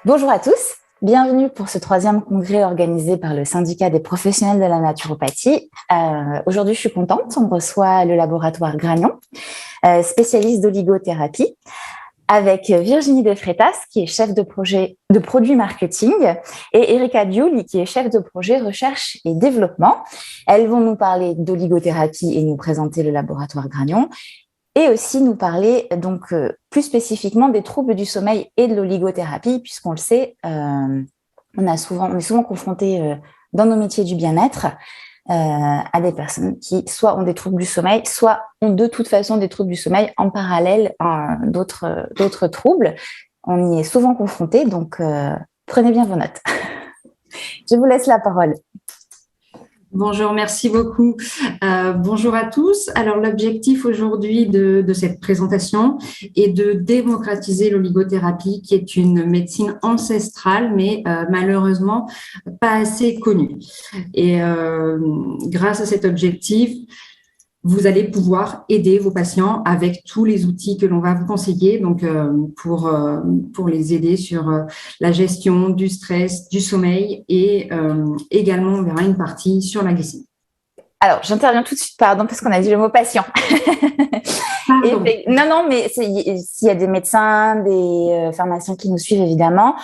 Bonjour à tous, bienvenue pour ce troisième congrès organisé par le syndicat des professionnels de la naturopathie. Aujourd'hui, je suis contente, on reçoit le laboratoire Gragnon, spécialiste d'oligothérapie, avec Virginie De Freitas, qui est chef de projet de produit marketing, et Erika Diouli, qui est chef de projet recherche et développement. Elles vont nous parler d'oligothérapie et nous présenter le laboratoire Gragnon, et aussi nous parler donc plus spécifiquement des troubles du sommeil et de l'oligothérapie, puisqu'on le sait, on est souvent confronté dans nos métiers du bien-être à des personnes qui soit ont des troubles du sommeil, soit ont de toute façon des troubles du sommeil en parallèle d'autres troubles. On y est souvent confronté, donc prenez bien vos notes. Je vous laisse la parole. Bonjour, merci beaucoup. Bonjour à tous. Alors, l'objectif aujourd'hui de cette présentation est de démocratiser l'oligothérapie, qui est une médecine ancestrale, mais malheureusement pas assez connue. Et grâce à cet objectif, vous allez pouvoir aider vos patients avec tous les outils que l'on va vous conseiller, donc pour les aider sur la gestion du stress, du sommeil et également on verra une partie sur la glycémie. Alors, j'interviens tout de suite, pardon, parce qu'on a dit le mot patient. Non, mais s'il y a des médecins, des pharmaciens qui nous suivent, évidemment,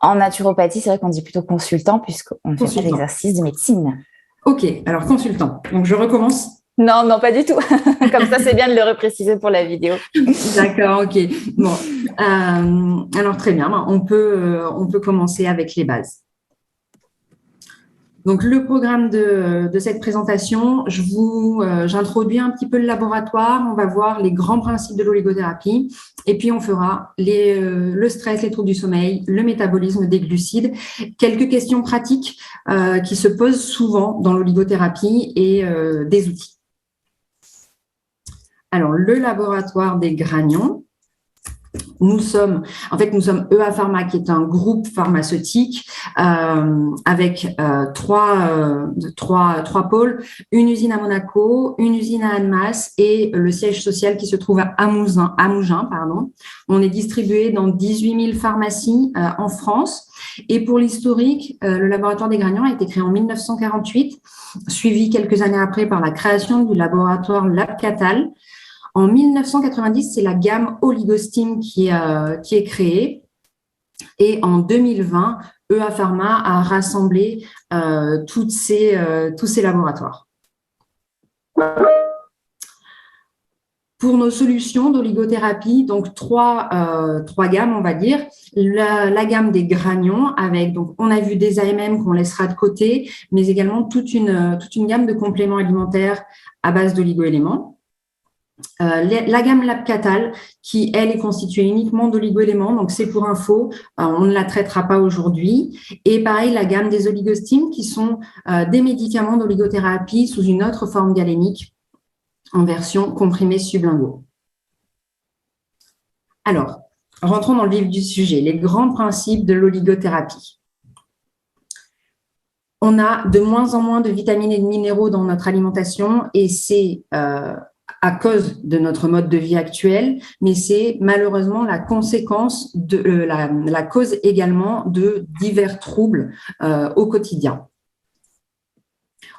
en naturopathie, c'est vrai qu'on dit plutôt consultant, puisqu'on ne fait pas l'exercice de médecine. Ok, alors consultant. Donc, je recommence. Non, pas du tout. Comme ça, c'est bien de le repréciser pour la vidéo. D'accord, ok. Bon, alors très bien. On peut commencer avec les bases. Donc, le programme de cette présentation, j'introduis un petit peu le laboratoire. On va voir les grands principes de l'oligothérapie. Et puis, on fera le stress, les troubles du sommeil, le métabolisme des glucides. Quelques questions pratiques qui se posent souvent dans l'oligothérapie et des outils. Alors, le laboratoire des Gragnons, nous sommes EA Pharma, qui est un groupe pharmaceutique avec trois pôles, une usine à Monaco, une usine à Annemasse et le siège social qui se trouve à Mougins. On est distribué dans 18 000 pharmacies en France. Et pour l'historique, le laboratoire des Gragnons a été créé en 1948, suivi quelques années après par la création du laboratoire LabCatal. En 1990, c'est la gamme Oligostim qui est créée. Et en 2020, EA Pharma a rassemblé tous ces laboratoires. Pour nos solutions d'oligothérapie, donc trois gammes, on va dire. La gamme des Gragnons, donc on a vu des AMM qu'on laissera de côté, mais également toute une gamme de compléments alimentaires à base d'oligo-éléments. La gamme LabCatal, qui, elle, est constituée uniquement d'oligo-éléments, donc c'est pour info, on ne la traitera pas aujourd'hui. Et pareil, la gamme des Oligostim, qui sont des médicaments d'oligothérapie sous une autre forme galénique, en version comprimée sublinguaux. Alors, rentrons dans le vif du sujet, les grands principes de l'oligothérapie. On a de moins en moins de vitamines et de minéraux dans notre alimentation, et c'est à cause de notre mode de vie actuel, mais c'est malheureusement la conséquence la cause également de divers troubles au quotidien.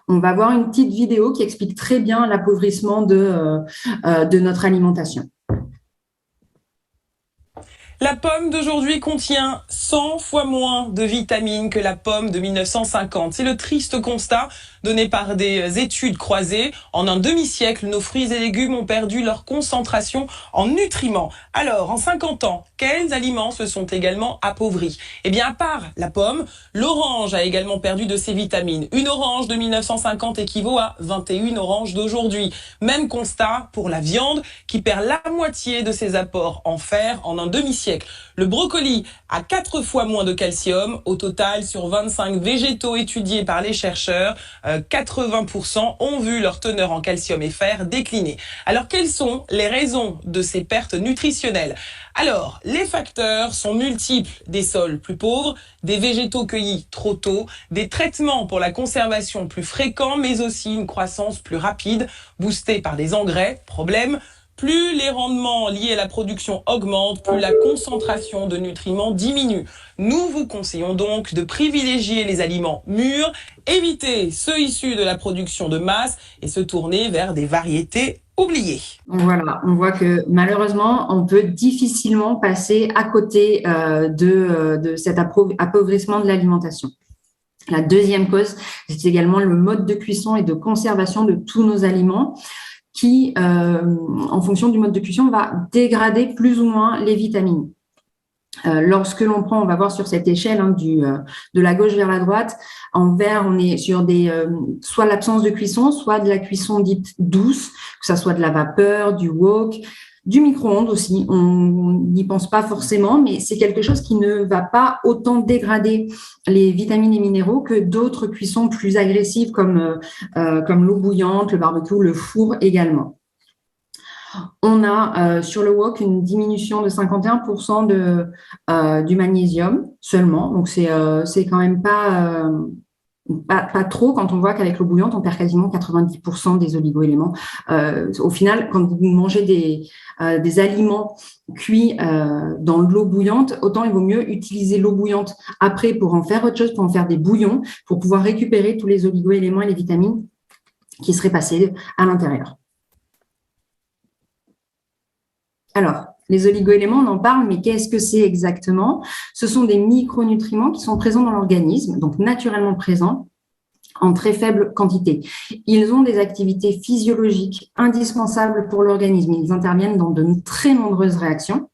On va voir une petite vidéo qui explique très bien l'appauvrissement de notre alimentation. La pomme d'aujourd'hui contient 100 fois moins de vitamines que la pomme de 1950. C'est le triste constat donné par des études croisées. En un demi-siècle, nos fruits et légumes ont perdu leur concentration en nutriments. Alors, en 50 ans, quels aliments se sont également appauvris? Eh bien, à part la pomme, l'orange a également perdu de ses vitamines. Une orange de 1950 équivaut à 21 oranges d'aujourd'hui. Même constat pour la viande qui perd la moitié de ses apports en fer en un demi-siècle. Le brocoli a 4 fois moins de calcium. Au total, sur 25 végétaux étudiés par les chercheurs, 80% ont vu leur teneur en calcium et fer décliner. Alors, quelles sont les raisons de ces pertes nutritionnelles? Alors, les facteurs sont multiples. Des sols plus pauvres, des végétaux cueillis trop tôt, des traitements pour la conservation plus fréquents, mais aussi une croissance plus rapide, boostée par des engrais. Problème, Plus les rendements liés à la production augmentent, plus la concentration de nutriments diminue. Nous vous conseillons donc de privilégier les aliments mûrs, éviter ceux issus de la production de masse et se tourner vers des variétés oubliées. Voilà, on voit que malheureusement, on peut difficilement passer à côté de cet appauvrissement de l'alimentation. La deuxième cause, c'est également le mode de cuisson et de conservation de tous nos aliments qui, en fonction du mode de cuisson, va dégrader plus ou moins les vitamines. Lorsque l'on prend, on va voir sur cette échelle de la gauche vers la droite, en vert, on est sur soit l'absence de cuisson, soit de la cuisson dite douce, que ça soit de la vapeur, du wok, du micro-ondes aussi. On n'y pense pas forcément, mais c'est quelque chose qui ne va pas autant dégrader les vitamines et minéraux que d'autres cuissons plus agressives comme l'eau bouillante, le barbecue, le four également. On a sur le wok une diminution de 51% du magnésium seulement. Donc, c'est quand même pas trop quand on voit qu'avec l'eau bouillante, on perd quasiment 90% des oligo-éléments. Au final, quand vous mangez des aliments cuits dans de l'eau bouillante, autant il vaut mieux utiliser l'eau bouillante après pour en faire autre chose, pour en faire des bouillons, pour pouvoir récupérer tous les oligo-éléments et les vitamines qui seraient passés à l'intérieur. Alors, les oligo-éléments, on en parle, mais qu'est-ce que c'est exactement? Ce sont des micronutriments qui sont présents dans l'organisme, donc naturellement présents, en très faible quantité. Ils ont des activités physiologiques indispensables pour l'organisme. Ils interviennent dans de très nombreuses réactions.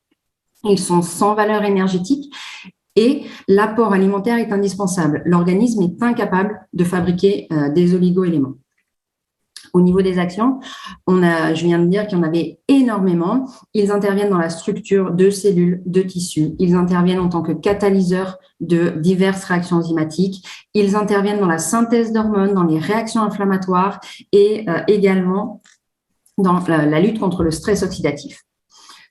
Ils sont sans valeur énergétique et l'apport alimentaire est indispensable. L'organisme est incapable de fabriquer des oligo-éléments. Au niveau des actions, je viens de dire qu'il y en avait énormément. Ils interviennent dans la structure de cellules, de tissus. Ils interviennent en tant que catalyseurs de diverses réactions enzymatiques. Ils interviennent dans la synthèse d'hormones, dans les réactions inflammatoires et également dans la lutte contre le stress oxydatif.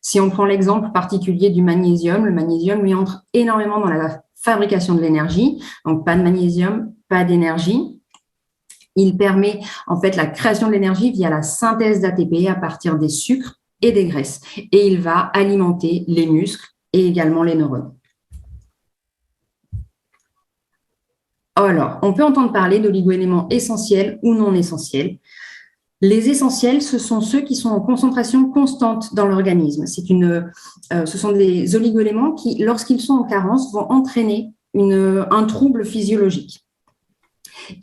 Si on prend l'exemple particulier du magnésium, le magnésium lui entre énormément dans la fabrication de l'énergie. Donc, pas de magnésium, pas d'énergie. Il permet en fait la création de l'énergie via la synthèse d'ATP à partir des sucres et des graisses. Et il va alimenter les muscles et également les neurones. Alors, on peut entendre parler d'oligo-éléments essentiels ou non essentiels. Les essentiels, ce sont ceux qui sont en concentration constante dans l'organisme. Ce sont des oligo-éléments qui, lorsqu'ils sont en carence, vont entraîner un trouble physiologique.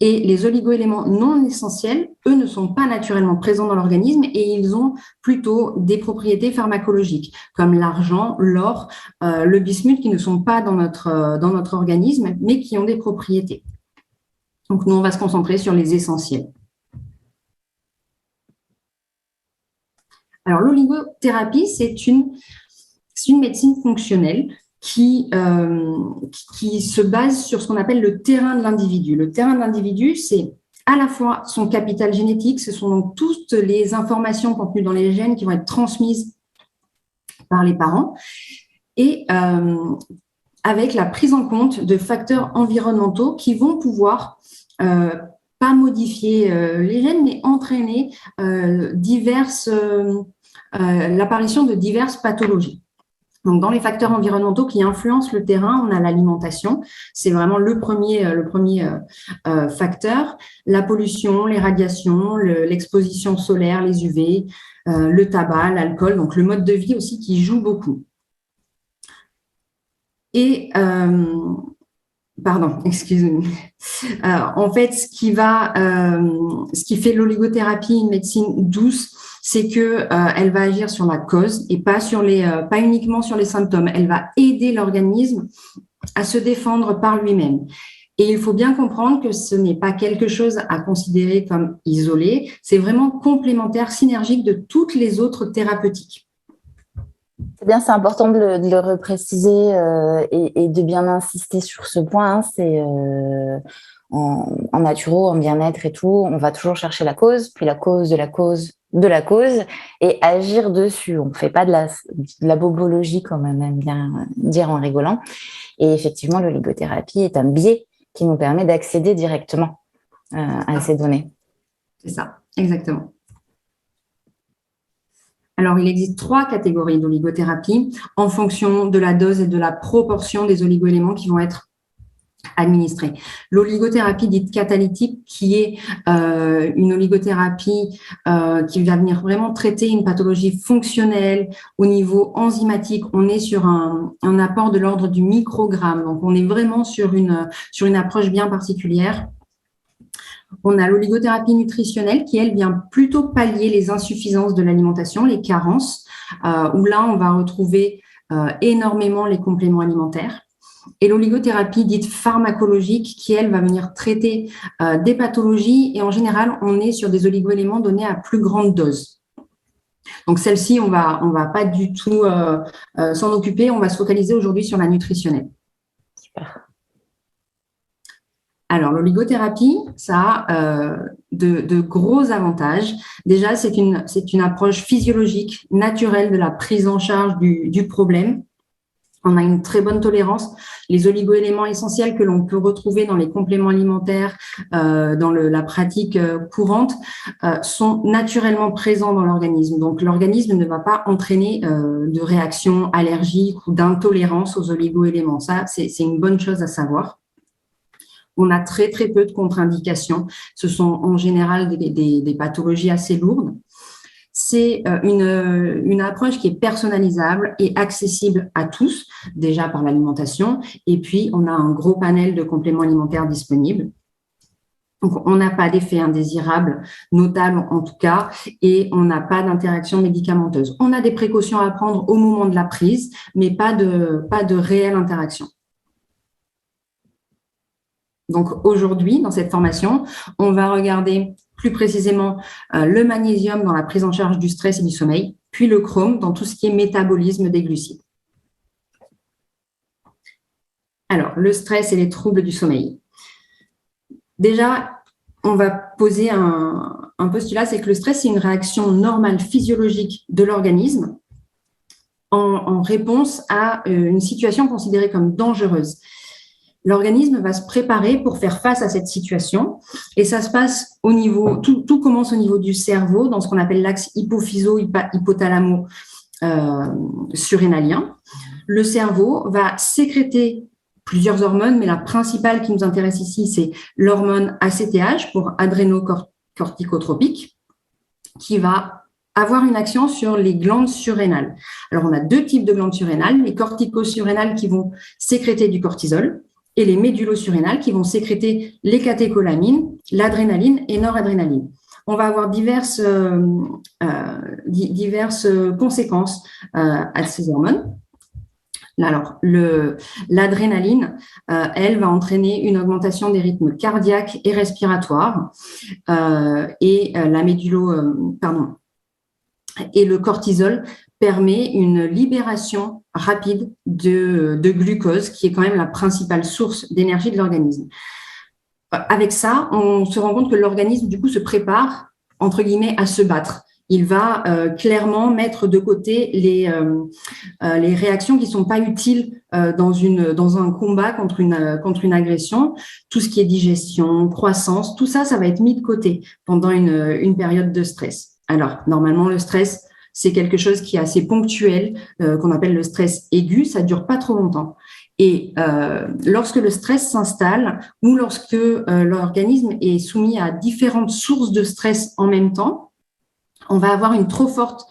Et les oligo-éléments non essentiels, eux, ne sont pas naturellement présents dans l'organisme et ils ont plutôt des propriétés pharmacologiques, comme l'argent, l'or, le bismuth, qui ne sont pas dans notre organisme, mais qui ont des propriétés. Donc, nous, on va se concentrer sur les essentiels. Alors, l'oligothérapie, c'est une médecine fonctionnelle qui se base sur ce qu'on appelle le terrain de l'individu. Le terrain de l'individu, c'est à la fois son capital génétique, ce sont donc toutes les informations contenues dans les gènes qui vont être transmises par les parents, et avec la prise en compte de facteurs environnementaux qui vont pouvoir pas modifier les gènes, mais entraîner l'apparition de diverses pathologies. Donc, dans les facteurs environnementaux qui influencent le terrain, on a l'alimentation. C'est vraiment le premier facteur. La pollution, les radiations, l'exposition solaire, les UV, le tabac, l'alcool. Donc, le mode de vie aussi qui joue beaucoup. Et, pardon, excusez-moi. En fait, ce qui fait l'oligothérapie une médecine douce, c'est que elle va agir sur la cause et pas uniquement sur les symptômes. Elle va aider l'organisme à se défendre par lui-même. Et il faut bien comprendre que ce n'est pas quelque chose à considérer comme isolé, c'est vraiment complémentaire, synergique de toutes les autres thérapeutiques. C'est bien, c'est important de le repréciser et de bien insister sur ce point. Hein. C'est en naturo, en bien-être et tout, on va toujours chercher la cause, puis la cause de la cause de la cause et agir dessus. On ne fait pas de la bobologie, comme on aime bien dire en rigolant. Et effectivement, l'oligothérapie est un biais qui nous permet d'accéder directement à ces données. C'est ça, exactement. Alors, il existe 3 catégories d'oligothérapie en fonction de la dose et de la proportion des oligoéléments qui vont être administrés. L'oligothérapie dite catalytique, qui est une oligothérapie qui va venir vraiment traiter une pathologie fonctionnelle au niveau enzymatique. On est sur un apport de l'ordre du microgramme. Donc, on est vraiment sur une approche bien particulière. On a l'oligothérapie nutritionnelle qui, elle, vient plutôt pallier les insuffisances de l'alimentation, les carences, où là, on va retrouver énormément les compléments alimentaires. Et l'oligothérapie dite pharmacologique qui, elle, va venir traiter des pathologies. Et en général, on est sur des oligoéléments donnés à plus grande dose. Donc, celle-ci, on va pas du tout s'en occuper. On va se focaliser aujourd'hui sur la nutritionnelle. Super. Alors, l'oligothérapie, ça a de gros avantages. Déjà, c'est une approche physiologique, naturelle de la prise en charge du problème. On a une très bonne tolérance. Les oligoéléments essentiels que l'on peut retrouver dans les compléments alimentaires, dans la pratique courante, sont naturellement présents dans l'organisme. Donc, l'organisme ne va pas entraîner de réaction allergique ou d'intolérance aux oligoéléments. Ça, c'est une bonne chose à savoir. On a très, très peu de contre-indications. Ce sont en général des pathologies assez lourdes. C'est une approche qui est personnalisable et accessible à tous, déjà par l'alimentation. Et puis, on a un gros panel de compléments alimentaires disponibles. Donc, on n'a pas d'effet indésirable, notable en tout cas, et on n'a pas d'interaction médicamenteuse. On a des précautions à prendre au moment de la prise, mais pas de réelle interaction. Donc, aujourd'hui, dans cette formation, on va regarder plus précisément le magnésium dans la prise en charge du stress et du sommeil, puis le chrome dans tout ce qui est métabolisme des glucides. Alors, le stress et les troubles du sommeil. Déjà, on va poser un postulat, c'est que le stress, c'est une réaction normale physiologique de l'organisme en réponse à une situation considérée comme dangereuse. L'organisme va se préparer pour faire face à cette situation et ça se passe au niveau, tout commence au niveau du cerveau, dans ce qu'on appelle l'axe hypophyso-hypothalamo-surrénalien. Le cerveau va sécréter plusieurs hormones, mais la principale qui nous intéresse ici, c'est l'hormone ACTH pour adrénocorticotropique, qui va avoir une action sur les glandes surrénales. Alors, on a 2 types de glandes surrénales, les corticosurrénales qui vont sécréter du cortisol et les médulosurrénales qui vont sécréter les catécholamines, l'adrénaline et noradrénaline. On va avoir diverses conséquences à ces hormones. Alors, l'adrénaline, elle va entraîner une augmentation des rythmes cardiaques et respiratoires et le cortisol permet une libération rapide de glucose, qui est quand même la principale source d'énergie de l'organisme. Avec ça, on se rend compte que l'organisme, du coup, se prépare, entre guillemets, à se battre. Il va clairement mettre de côté les réactions qui ne sont pas utiles dans un combat contre une agression. Tout ce qui est digestion, croissance, tout ça, ça va être mis de côté pendant une période de stress. Alors, normalement, le stress, c'est quelque chose qui est assez ponctuel, qu'on appelle le stress aigu, ça ne dure pas trop longtemps. Et lorsque le stress s'installe ou lorsque l'organisme est soumis à différentes sources de stress en même temps, on va avoir une trop forte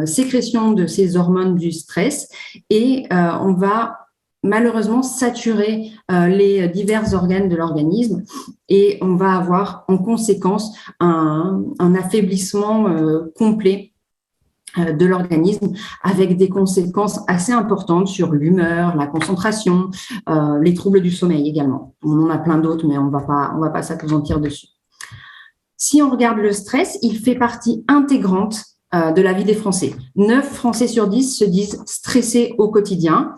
sécrétion de ces hormones du stress et on va malheureusement saturer les divers organes de l'organisme et on va avoir en conséquence un affaiblissement complet de l'organisme avec des conséquences assez importantes sur l'humeur, la concentration, les troubles du sommeil également. On en a plein d'autres, mais on va pas s'appesantir dessus. Si on regarde le stress, il fait partie intégrante de la vie des Français. 9 Français sur 10 se disent stressés au quotidien.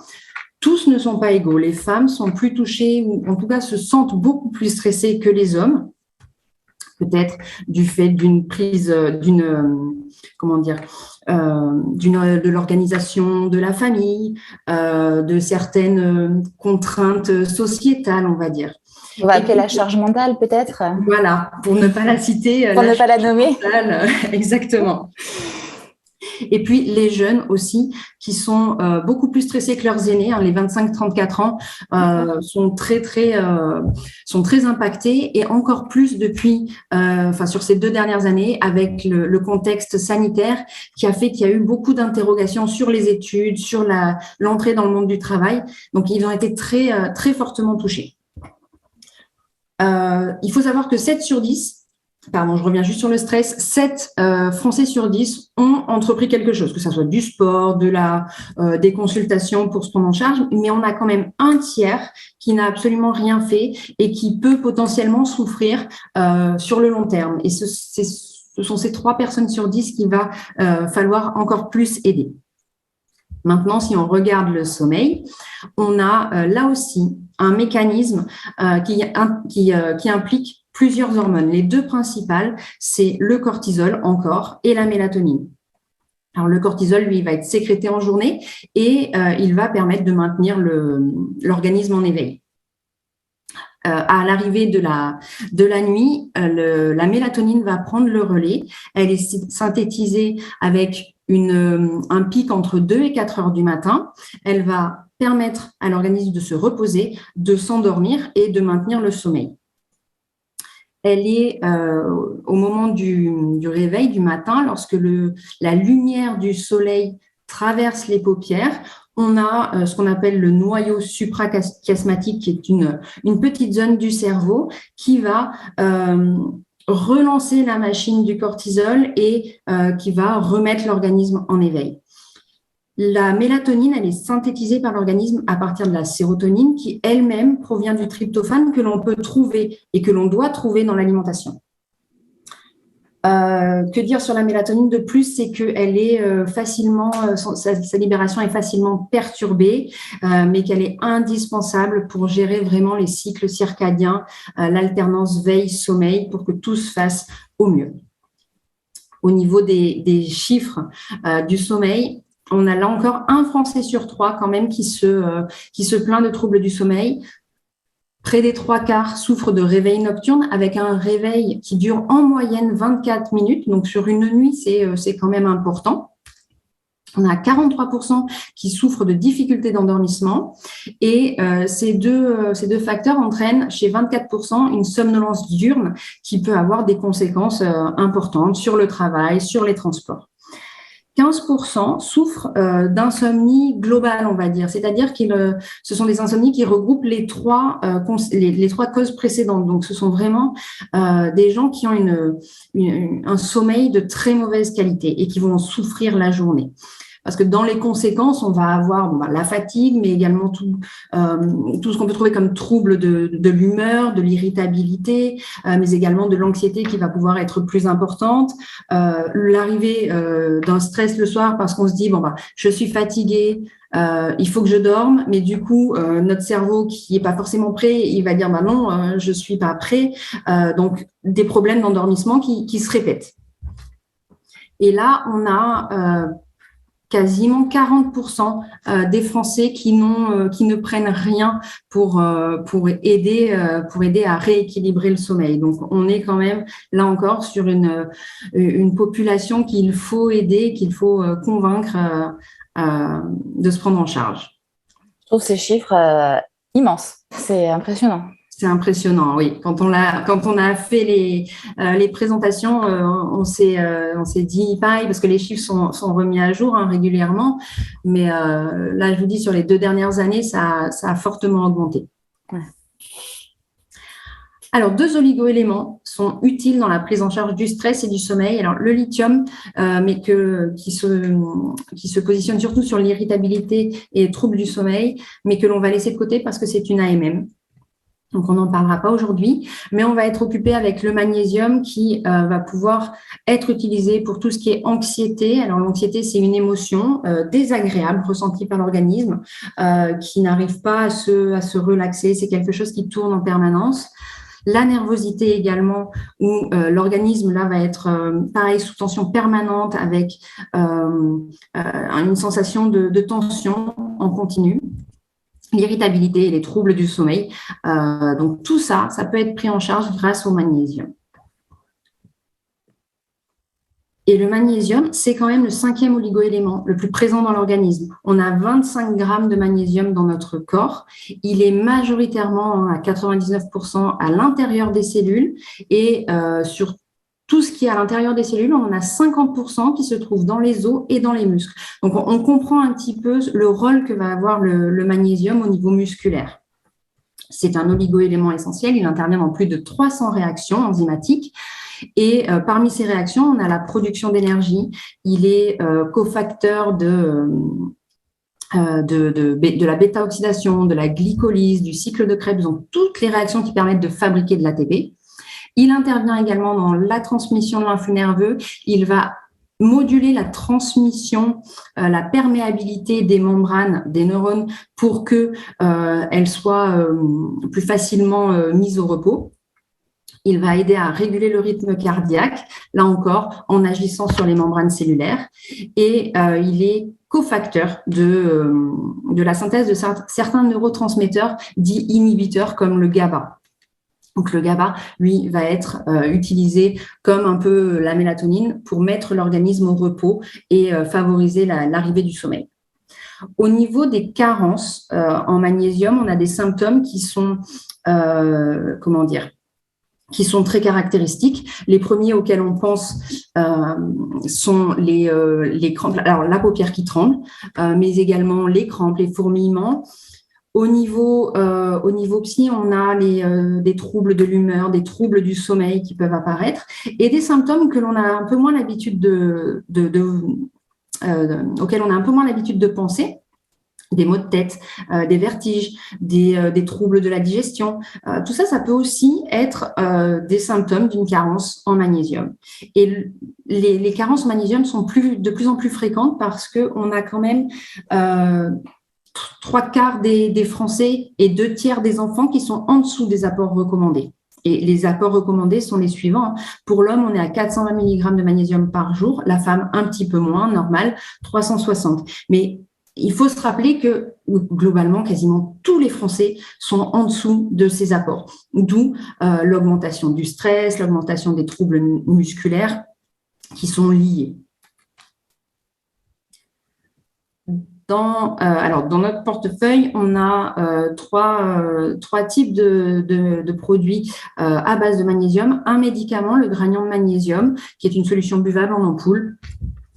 Tous ne sont pas égaux. Les femmes sont plus touchées, ou en tout cas se sentent beaucoup plus stressées que les hommes, peut-être du fait d'une prise, de l'organisation de la famille, de certaines contraintes sociétales, on va dire. On va appeler la charge mentale, peut-être. Voilà, pour ne pas la citer. Pour ne pas la nommer. Exactement. Et puis les jeunes aussi, qui sont beaucoup plus stressés que leurs aînés, hein, les 25-34 ans sont très impactés, et encore plus depuis, sur ces 2 dernières années, avec le contexte sanitaire qui a fait qu'il y a eu beaucoup d'interrogations sur les études, sur l'entrée dans le monde du travail. Donc, ils ont été très fortement touchés. Il faut savoir que 7 sur 10, je reviens juste sur le stress, 7 Français sur 10 ont entrepris quelque chose, que ce soit du sport, des consultations pour se prendre en charge, mais on a quand même un tiers qui n'a absolument rien fait et qui peut potentiellement souffrir sur le long terme. Et ce sont ces 3 personnes sur 10 qu'il va falloir encore plus aider. Maintenant, si on regarde le sommeil, on a là aussi un mécanisme qui implique plusieurs hormones. Les 2 principales, c'est le cortisol encore et la mélatonine. Alors, le cortisol, lui, il va être sécrété en journée et il va permettre de maintenir l'organisme en éveil. À l'arrivée de la nuit, la mélatonine va prendre le relais. Elle est synthétisée avec un pic entre 2 et 4 heures du matin. Elle va permettre à l'organisme de se reposer, de s'endormir et de maintenir le sommeil. Elle est au moment du réveil du matin, lorsque la lumière du soleil traverse les paupières. On a ce qu'on appelle le noyau suprachiasmatique, qui est une petite zone du cerveau qui va relancer la machine du cortisol et qui va remettre l'organisme en éveil. La mélatonine, elle est synthétisée par l'organisme à partir de la sérotonine, qui elle-même provient du tryptophane, que l'on peut trouver et que l'on doit trouver dans l'alimentation. Que dire sur la mélatonine de plus, c'est qu'elle est sa libération est facilement perturbée, mais qu'elle est indispensable pour gérer vraiment les cycles circadiens, l'alternance veille-sommeil, pour que tout se fasse au mieux. Au niveau des chiffres du sommeil, on a là encore un Français sur 3 quand même qui se plaint de troubles du sommeil. Près des 3/4 souffrent de réveil nocturne, avec un réveil qui dure en moyenne 24 minutes. Donc, sur une nuit, c'est quand même important. On a 43% qui souffrent de difficultés d'endormissement. Et ces deux facteurs entraînent chez 24% une somnolence diurne qui peut avoir des conséquences importantes sur le travail, sur les transports. 15% souffrent d'insomnie globale, on va dire. C'est-à-dire que ce sont des insomnies qui regroupent les trois causes précédentes. Donc, ce sont vraiment des gens qui ont un sommeil de très mauvaise qualité et qui vont souffrir la journée. Parce que dans les conséquences, on va avoir la fatigue, mais également tout ce qu'on peut trouver comme trouble de l'humeur, de l'irritabilité, mais également de l'anxiété qui va pouvoir être plus importante. L'arrivée d'un stress le soir parce qu'on se dit, je suis fatiguée, il faut que je dorme, mais du coup, notre cerveau qui n'est pas forcément prêt, il va dire, non, je ne suis pas prêt. Donc, des problèmes d'endormissement qui se répètent. Et là, on a quasiment 40% des Français qui ne prennent rien pour aider à rééquilibrer le sommeil. Donc, on est quand même, là encore, sur une population qu'il faut aider, qu'il faut convaincre de se prendre en charge. Je trouve ces chiffres immenses. C'est impressionnant. C'est impressionnant, oui. Quand on a fait les présentations, on s'est dit pareil, parce que les chiffres sont remis à jour régulièrement. Mais là, je vous dis, sur les 2 dernières années, ça a fortement augmenté. Ouais. Alors, 2 oligo-éléments sont utiles dans la prise en charge du stress et du sommeil. Alors, le lithium, mais qui se positionne surtout sur l'irritabilité et les troubles du sommeil, mais que l'on va laisser de côté parce que c'est une AMM. Donc, on n'en parlera pas aujourd'hui, mais on va être occupé avec le magnésium qui va pouvoir être utilisé pour tout ce qui est anxiété. Alors, l'anxiété, c'est une émotion désagréable ressentie par l'organisme qui n'arrive pas à se relaxer. C'est quelque chose qui tourne en permanence. La nervosité également, où l'organisme là va être pareil sous tension permanente avec une sensation de tension en continu. L'irritabilité et les troubles du sommeil. Donc, tout ça peut être pris en charge grâce au magnésium. Et le magnésium, c'est quand même le 5e oligoélément le plus présent dans l'organisme. On a 25 grammes de magnésium dans notre corps. Il est majoritairement à 99% à l'intérieur des cellules et sur tout ce qui est à l'intérieur des cellules, on en a 50% qui se trouvent dans les os et dans les muscles. Donc, on comprend un petit peu le rôle que va avoir le magnésium au niveau musculaire. C'est un oligoélément essentiel. Il intervient dans plus de 300 réactions enzymatiques. Et parmi ces réactions, on a la production d'énergie. Il est cofacteur de la bêta-oxydation, de la glycolyse, du cycle de Krebs, donc toutes les réactions qui permettent de fabriquer de l'ATP. Il intervient également dans la transmission de l'influx nerveux. Il va moduler la transmission, la perméabilité des membranes des neurones pour qu'elles soient plus facilement mises au repos. Il va aider à réguler le rythme cardiaque, là encore, en agissant sur les membranes cellulaires. Et il est cofacteur de la synthèse de certains neurotransmetteurs dits inhibiteurs comme le GABA. Donc, le GABA, lui, va être utilisé comme un peu la mélatonine pour mettre l'organisme au repos et favoriser l'arrivée du sommeil. Au niveau des carences en magnésium, on a des symptômes qui sont, qui sont très caractéristiques. Les premiers auxquels on pense sont les crampes, alors la paupière qui tremble, mais également les crampes, les fourmillements. Au niveau psy, on a des troubles de l'humeur, des troubles du sommeil qui peuvent apparaître et des symptômes que l'on a un peu moins l'habitude auxquels on a un peu moins l'habitude de penser. Des maux de tête, des vertiges, des troubles de la digestion. Tout ça, ça peut aussi être des symptômes d'une carence en magnésium. Et les carences en magnésium sont de plus en plus fréquentes parce qu'on a quand même 3/4 des Français et 2/3 des enfants qui sont en dessous des apports recommandés. Et les apports recommandés sont les suivants. Pour l'homme, on est à 420 mg de magnésium par jour. La femme, un petit peu moins, normal, 360. Mais il faut se rappeler que globalement, quasiment tous les Français sont en dessous de ces apports. D'où l'augmentation du stress, l'augmentation des troubles musculaires qui sont liés. Dans notre portefeuille, on a trois types de produits à base de magnésium. Un médicament, le granion de magnésium, qui est une solution buvable en ampoule,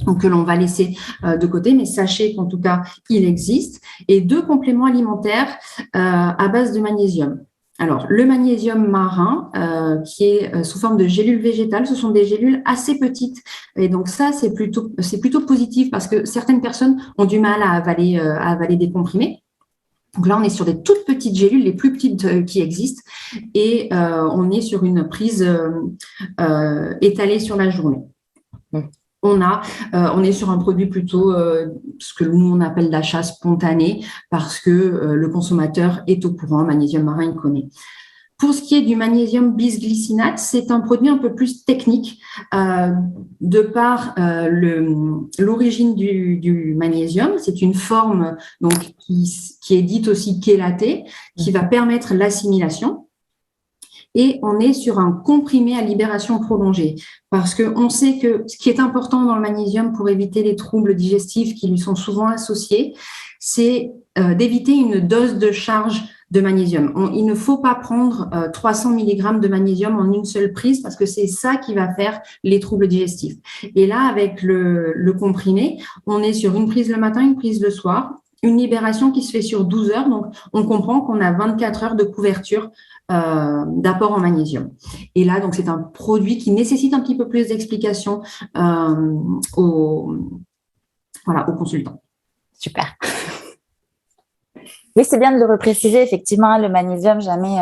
donc que l'on va laisser de côté, mais sachez qu'en tout cas, il existe. Et 2 compléments alimentaires à base de magnésium. Alors, le magnésium marin, qui est sous forme de gélules végétales, ce sont des gélules assez petites. Et donc ça, c'est plutôt positif parce que certaines personnes ont du mal à avaler des comprimés. Donc là, on est sur des toutes petites gélules, les plus petites qui existent, et on est sur une prise étalée sur la journée. On est sur un produit plutôt ce que nous on appelle d'achat spontané parce que le consommateur est au courant, magnésium marin il connaît. Pour ce qui est du magnésium bisglycinate, c'est un produit un peu plus technique de par l'origine du magnésium. C'est une forme donc qui est dite aussi chélatée, qui va permettre l'assimilation. Et on est sur un comprimé à libération prolongée parce qu'on sait que ce qui est important dans le magnésium pour éviter les troubles digestifs qui lui sont souvent associés, c'est d'éviter une dose de charge de magnésium. Il ne faut pas prendre 300 mg de magnésium en une seule prise parce que c'est ça qui va faire les troubles digestifs. Et là, avec le comprimé, on est sur une prise le matin, une prise le soir, une libération qui se fait sur 12 heures. Donc, on comprend qu'on a 24 heures de couverture d'apport en magnésium. Et là, donc, c'est un produit qui nécessite un petit peu plus d'explications aux consultants. Super. Oui, c'est bien de le repréciser. Effectivement, le magnésium, jamais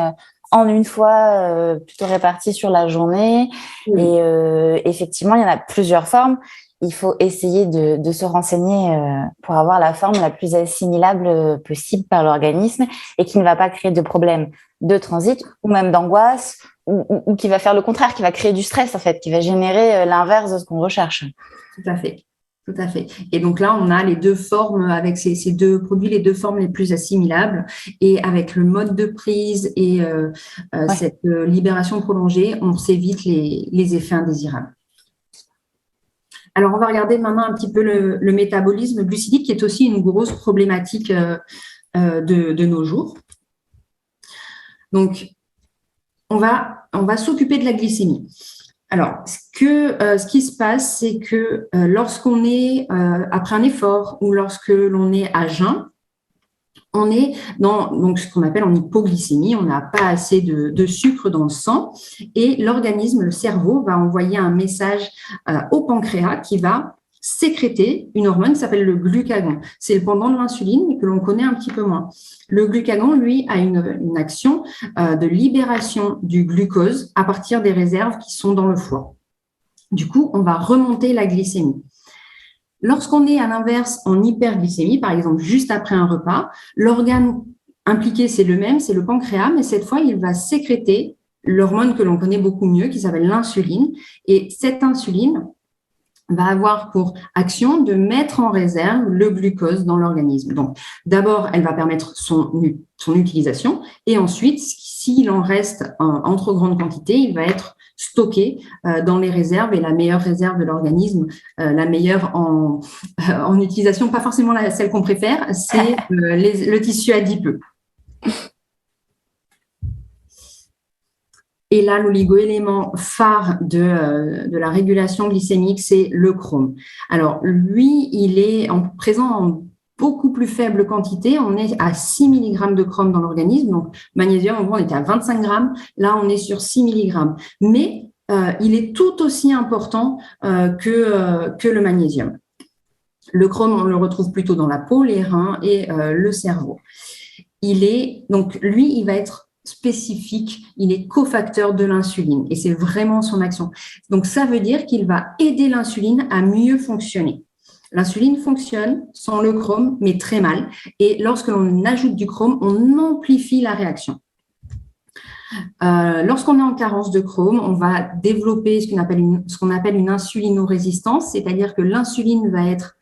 en une fois, plutôt réparti sur la journée. Oui. Et effectivement, il y en a plusieurs formes. Il faut essayer de se renseigner pour avoir la forme la plus assimilable possible par l'organisme et qui ne va pas créer de problèmes de transit ou même d'angoisse ou qui va faire le contraire, qui va créer du stress en fait, qui va générer l'inverse de ce qu'on recherche. Tout à fait. Tout à fait. Et donc là, on a les 2 formes avec ces 2 produits, les 2 formes les plus assimilables. Et avec le mode de prise et cette libération prolongée, on s'évite les effets indésirables. Alors, on va regarder maintenant un petit peu le métabolisme glucidique, qui est aussi une grosse problématique de nos jours. Donc, on va s'occuper de la glycémie. Alors, ce qui se passe, c'est que lorsqu'on est après un effort ou lorsque l'on est à jeun, on est dans donc, ce qu'on appelle en hypoglycémie, on n'a pas assez de sucre dans le sang et l'organisme, le cerveau, va envoyer un message au pancréas qui va sécréter une hormone qui s'appelle le glucagon. C'est le pendant de l'insuline, mais que l'on connaît un petit peu moins. Le glucagon, lui, a une action de libération du glucose à partir des réserves qui sont dans le foie. Du coup, on va remonter la glycémie. Lorsqu'on est à l'inverse en hyperglycémie, par exemple juste après un repas, l'organe impliqué, c'est le même, c'est le pancréas, mais cette fois, il va sécréter l'hormone que l'on connaît beaucoup mieux, qui s'appelle l'insuline. Et cette insuline va avoir pour action de mettre en réserve le glucose dans l'organisme. Donc, d'abord, elle va permettre son utilisation et ensuite, s'il en reste en trop grande quantité, il va être stocké dans les réserves et la meilleure réserve de l'organisme, la meilleure en utilisation, pas forcément celle qu'on préfère, c'est le tissu adipeux. Et là, l'oligo-élément phare de la régulation glycémique, c'est le chrome. Alors, lui, il est présent en beaucoup plus faible quantité. On est à 6 mg de chrome dans l'organisme. Donc, magnésium, on était à 25 grammes. Là, on est sur 6 mg. Mais il est tout aussi important que le magnésium. Le chrome, on le retrouve plutôt dans la peau, les reins et le cerveau. Donc, lui, il va être spécifique, il est cofacteur de l'insuline et c'est vraiment son action. Donc, ça veut dire qu'il va aider l'insuline à mieux fonctionner. L'insuline fonctionne sans le chrome, mais très mal. Et lorsque l'on ajoute du chrome, on amplifie la réaction. Lorsqu'on est en carence de chrome, on va développer ce qu'on appelle une insulinorésistance, c'est-à-dire que l'insuline va être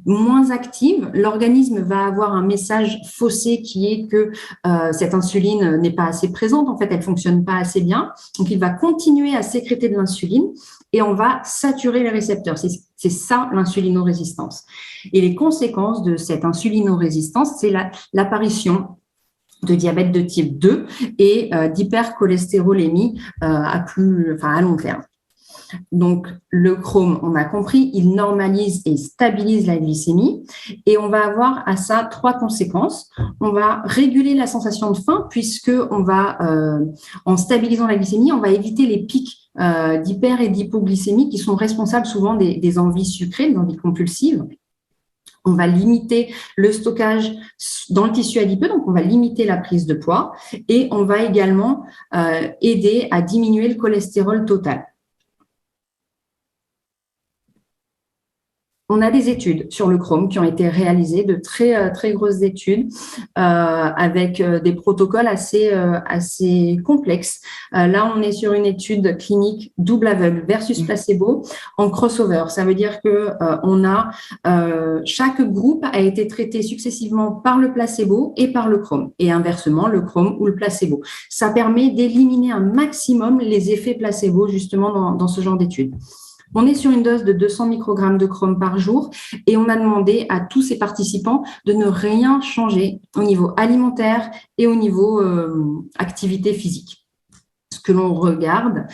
moins active, l'organisme va avoir un message faussé qui est que cette insuline n'est pas assez présente, en fait, elle ne fonctionne pas assez bien. Donc, il va continuer à sécréter de l'insuline et on va saturer les récepteurs. C'est ça, l'insulinorésistance. Et les conséquences de cette insulinorésistance, c'est l'apparition de diabète de type 2 et d'hypercholestérolémie à long terme. Donc, le chrome, on a compris, il normalise et stabilise la glycémie et on va avoir à ça 3 conséquences. On va réguler la sensation de faim puisque en stabilisant la glycémie, on va éviter les pics d'hyper et d'hypoglycémie qui sont responsables souvent des envies sucrées, des envies compulsives. On va limiter le stockage dans le tissu adipeux, donc on va limiter la prise de poids et on va également aider à diminuer le cholestérol total. On a des études sur le chrome qui ont été réalisées, de très, très grosses études avec des protocoles assez complexes. Là, on est sur une étude clinique double aveugle versus placebo en crossover. Ça veut dire que chaque groupe a été traité successivement par le placebo et par le chrome, et inversement, le chrome ou le placebo. Ça permet d'éliminer un maximum les effets placebo justement dans ce genre d'études. On est sur une dose de 200 microgrammes de chrome par jour et on a demandé à tous ces participants de ne rien changer au niveau alimentaire et au niveau activité physique. Ce que l'on regarde,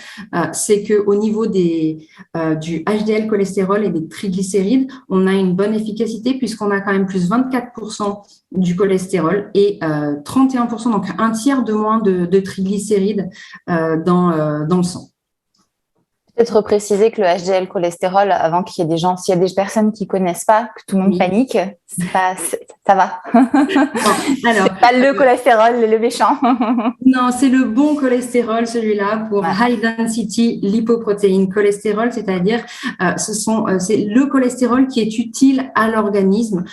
c'est qu'au niveau du HDL cholestérol et des triglycérides, on a une bonne efficacité puisqu'on a quand même plus 24% du cholestérol et 31%, donc un tiers de moins de triglycérides dans le sang. Peut-être préciser que le HDL cholestérol, avant qu'il y ait des gens, s'il y a des personnes qui connaissent pas, que tout le monde panique, ça va. C'est pas le cholestérol, le méchant. Non, c'est le bon cholestérol, celui-là, pour high density lipoprotein cholestérol, c'est-à-dire c'est le cholestérol qui est utile à l'organisme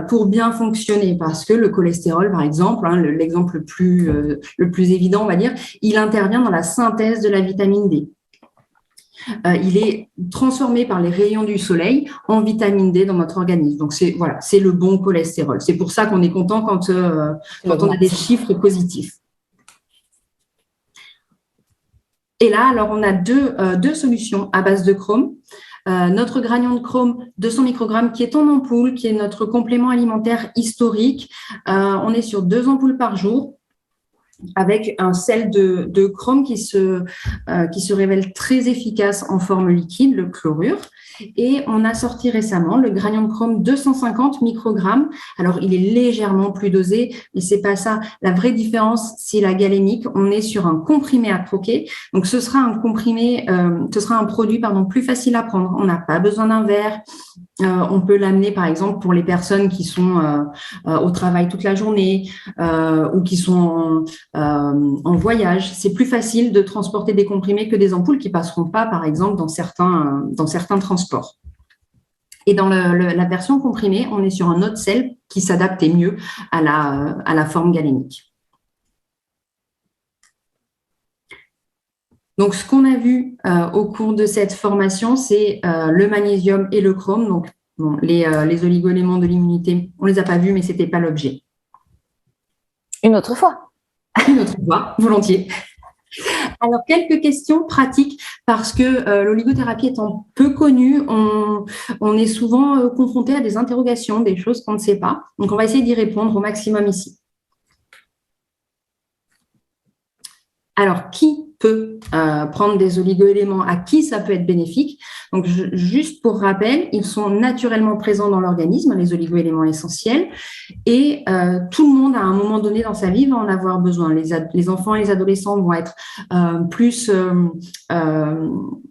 pour bien fonctionner, parce que le cholestérol, par exemple, l'exemple le plus évident, on va dire, il intervient dans la synthèse de la vitamine D. Il est transformé par les rayons du soleil en vitamine D dans notre organisme. Donc, c'est le bon cholestérol. C'est pour ça qu'on est content quand on a des chiffres positifs. Et là, alors, on a deux solutions à base de chrome. Notre granion de chrome, 200 microgrammes, qui est en ampoule, qui est notre complément alimentaire historique. On est sur 2 ampoules par jour, avec un sel de chrome qui se révèle très efficace en forme liquide, le chlorure. Et on a sorti récemment le granion de chrome 250 microgrammes. Alors, il est légèrement plus dosé, mais c'est pas ça. La vraie différence, c'est la galénique. On est sur un comprimé à croquer. Donc, ce sera un produit, plus facile à prendre. On n'a pas besoin d'un verre. On peut l'amener, par exemple, pour les personnes qui sont au travail toute la journée ou qui sont en voyage. C'est plus facile de transporter des comprimés que des ampoules qui passeront pas, par exemple, dans certains transports. Et dans la version comprimée, on est sur un autre sel qui s'adaptait mieux à la forme galénique. Donc, ce qu'on a vu au cours de cette formation, c'est le magnésium et le chrome. Donc, les oligo-éléments de l'immunité, on ne les a pas vus, mais ce n'était pas l'objet. Une autre fois. Une autre fois, volontiers. Alors, quelques questions pratiques, parce que l'oligothérapie étant peu connue, on est souvent confronté à des interrogations, des choses qu'on ne sait pas. Donc, on va essayer d'y répondre au maximum ici. Alors, qui peut prendre des oligo-éléments, à qui ça peut être bénéfique? Donc, juste pour rappel, ils sont naturellement présents dans l'organisme, les oligo-éléments essentiels, et tout le monde, à un moment donné dans sa vie, va en avoir besoin. Les enfants et les adolescents vont être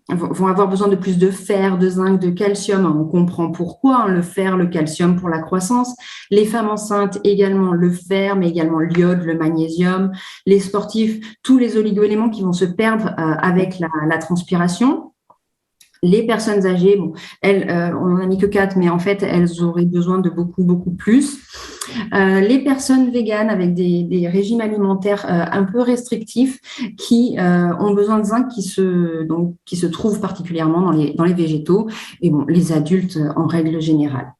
vont avoir besoin de plus de fer, de zinc, de calcium. On comprend pourquoi, le fer, le calcium pour la croissance. Les femmes enceintes également le fer, mais également l'iode, le magnésium. Les sportifs, tous les oligo-éléments qui vont se perdre avec la transpiration. Les personnes âgées, elles, on n'en a mis que 4, mais en fait, elles auraient besoin de beaucoup, beaucoup plus. Les personnes véganes avec des régimes alimentaires un peu restrictifs qui ont besoin de zinc qui se trouvent particulièrement dans les végétaux, et les adultes en règle générale.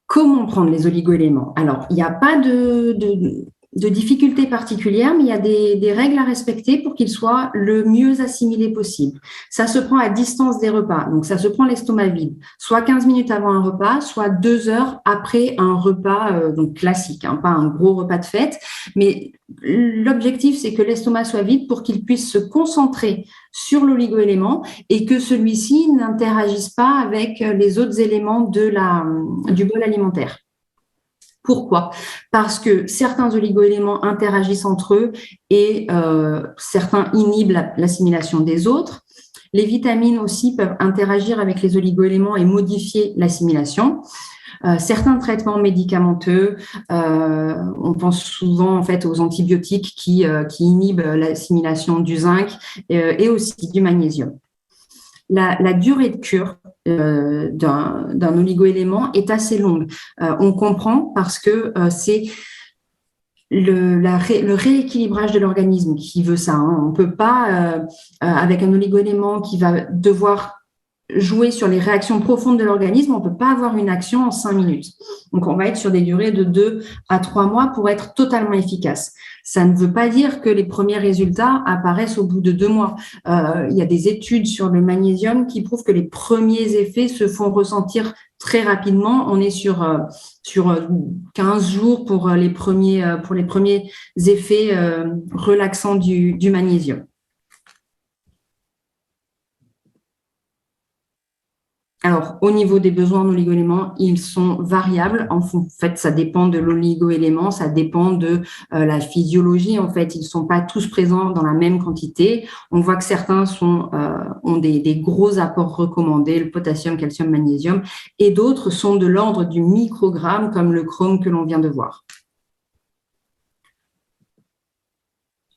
Comment prendre les oligo-éléments? Alors, il n'y a pas de difficultés particulières, mais il y a des règles à respecter pour qu'ils soient le mieux assimilés possible. Ça se prend à distance des repas, donc ça se prend l'estomac vide, soit 15 minutes avant un repas, soit 2 heures après un repas donc classique, pas un gros repas de fête, mais l'objectif, c'est que l'estomac soit vide pour qu'il puisse se concentrer sur l'oligo-élément et que celui-ci n'interagisse pas avec les autres éléments du bol alimentaire. Pourquoi? Parce que certains oligo-éléments interagissent entre eux et certains inhibent l'assimilation des autres. Les vitamines aussi peuvent interagir avec les oligo-éléments et modifier l'assimilation. Certains traitements médicamenteux, on pense souvent en fait aux antibiotiques qui inhibent l'assimilation du zinc et aussi du magnésium. La durée de cure d'un oligo-élément est assez longue. On comprend parce que c'est le rééquilibrage de l'organisme qui veut ça. On ne peut pas, avec un oligo-élément qui va devoir jouer sur les réactions profondes de l'organisme, on ne peut pas avoir une action en 5 minutes. Donc, on va être sur des durées de 2 à 3 mois pour être totalement efficace. Ça ne veut pas dire que les premiers résultats apparaissent au bout de 2 mois. Il y a des études sur le magnésium qui prouvent que les premiers effets se font ressentir très rapidement. On est sur 15 jours pour les premiers effets relaxants du magnésium. Alors, au niveau des besoins en oligo-éléments, ils sont variables. En fait, ça dépend de l'oligo-élément, ça dépend de la physiologie. En fait, ils ne sont pas tous présents dans la même quantité. On voit que certains ont des gros apports recommandés, le potassium, calcium, magnésium, et d'autres sont de l'ordre du microgramme, comme le chrome que l'on vient de voir.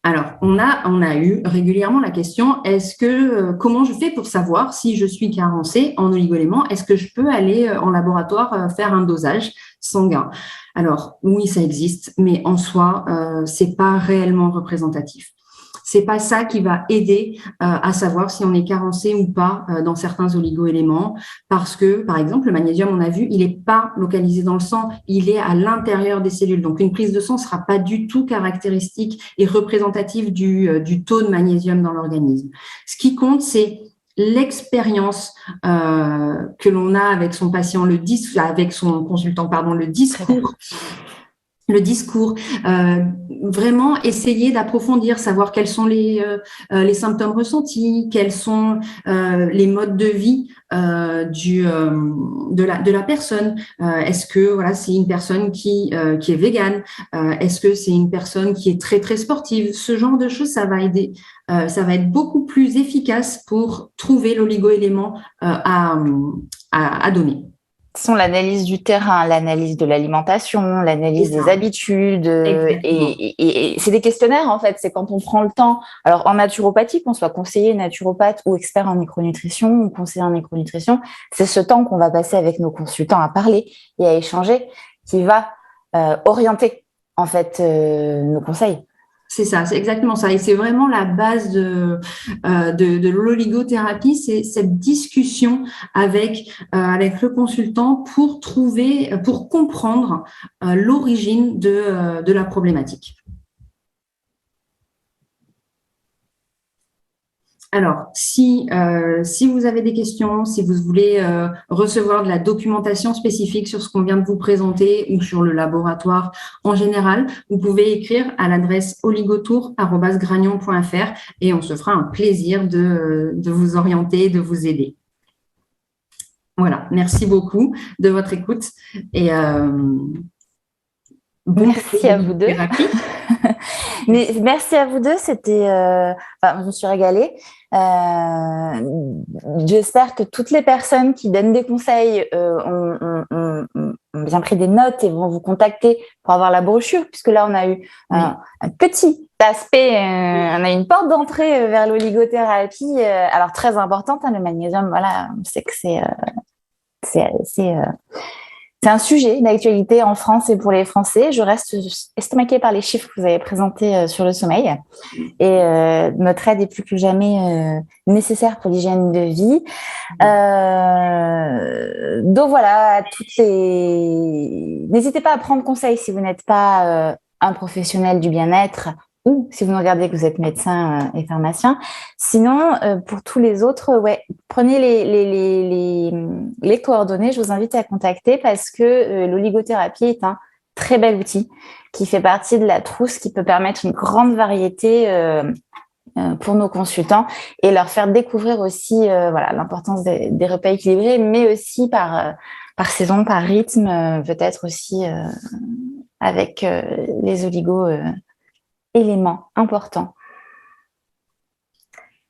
Alors, on a eu régulièrement la question, comment je fais pour savoir si je suis carencée en oligo-éléments? Est-ce que je peux aller en laboratoire faire un dosage sanguin? Alors, oui, ça existe, mais en soi, c'est pas réellement représentatif. c'est pas ça qui va aider à savoir si on est carencé ou pas dans certains oligo-éléments, parce que, par exemple, le magnésium, on a vu, il n'est pas localisé dans le sang, il est à l'intérieur des cellules. Donc, une prise de sang ne sera pas du tout caractéristique et représentative du taux de magnésium dans l'organisme. Ce qui compte, c'est l'expérience que l'on a avec son patient, avec son consultant, le discours, vraiment essayer d'approfondir, savoir quels sont les symptômes ressentis, quels sont les modes de vie de la personne. Est-ce que voilà, c'est une personne qui est végane? Est-ce que c'est une personne qui est très très sportive? Ce genre de choses, ça va aider. Ça va être beaucoup plus efficace pour trouver l'oligo-élément à donner. Sont l'analyse du terrain, l'analyse de l'alimentation, l'analyse des habitudes. Et c'est des questionnaires, en fait. C'est quand on prend le temps. Alors, en naturopathie, qu'on soit conseiller naturopathe ou expert en micronutrition ou conseiller en micronutrition, c'est ce temps qu'on va passer avec nos consultants à parler et à échanger qui va orienter, en fait, nos conseils. C'est ça, c'est exactement ça. Et c'est vraiment la base de l'oligothérapie, c'est cette discussion avec le consultant pour comprendre l'origine de la problématique. Alors, si vous avez des questions, si vous voulez recevoir de la documentation spécifique sur ce qu'on vient de vous présenter ou sur le laboratoire en général, vous pouvez écrire à l'adresse oligotour@gragnon.fr et on se fera un plaisir de vous orienter, de vous aider. Voilà, merci beaucoup de votre écoute et merci à vous deux. Mais merci à vous deux, c'était, je me suis régalée. J'espère que toutes les personnes qui donnent des conseils ont bien pris des notes et vont vous contacter pour avoir la brochure, puisque là on a eu un petit aspect, on a une porte d'entrée vers l'oligothérapie, alors très importante, le magnésium. Voilà, on sait que c'est un sujet d'actualité en France et pour les Français. Je reste estomaquée par les chiffres que vous avez présentés sur le sommeil. Et notre aide est plus que jamais nécessaire pour l'hygiène de vie. Donc voilà, n'hésitez pas à prendre conseil si vous n'êtes pas un professionnel du bien-être ou si vous nous regardez que vous êtes médecin et pharmacien. Sinon, pour tous les autres, prenez les coordonnées. Je vous invite à contacter parce que l'oligothérapie est un très bel outil qui fait partie de la trousse qui peut permettre une grande variété pour nos consultants et leur faire découvrir aussi l'importance des repas équilibrés, mais aussi par saison, par rythme, peut-être aussi avec les oligo-éléments importants.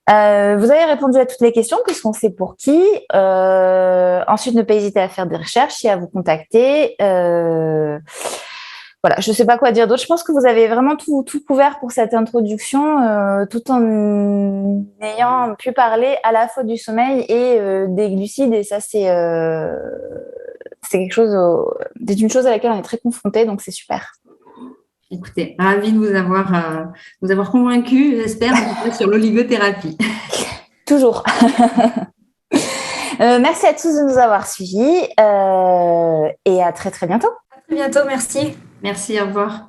Vous avez répondu à toutes les questions puisqu'on sait pour qui. Ensuite, ne pas hésiter à faire des recherches et à vous contacter. Voilà, je ne sais pas quoi dire d'autre. Je pense que vous avez vraiment tout couvert pour cette introduction, tout en ayant pu parler à la fois du sommeil et des glucides. Et ça, c'est quelque chose, c'est une chose à laquelle on est très confronté, donc c'est super. Écoutez, ravie de vous avoir convaincu, j'espère, sur l'oligothérapie. Toujours. Merci à tous de nous avoir suivis et à très très bientôt. À très bientôt, merci. Merci, au revoir.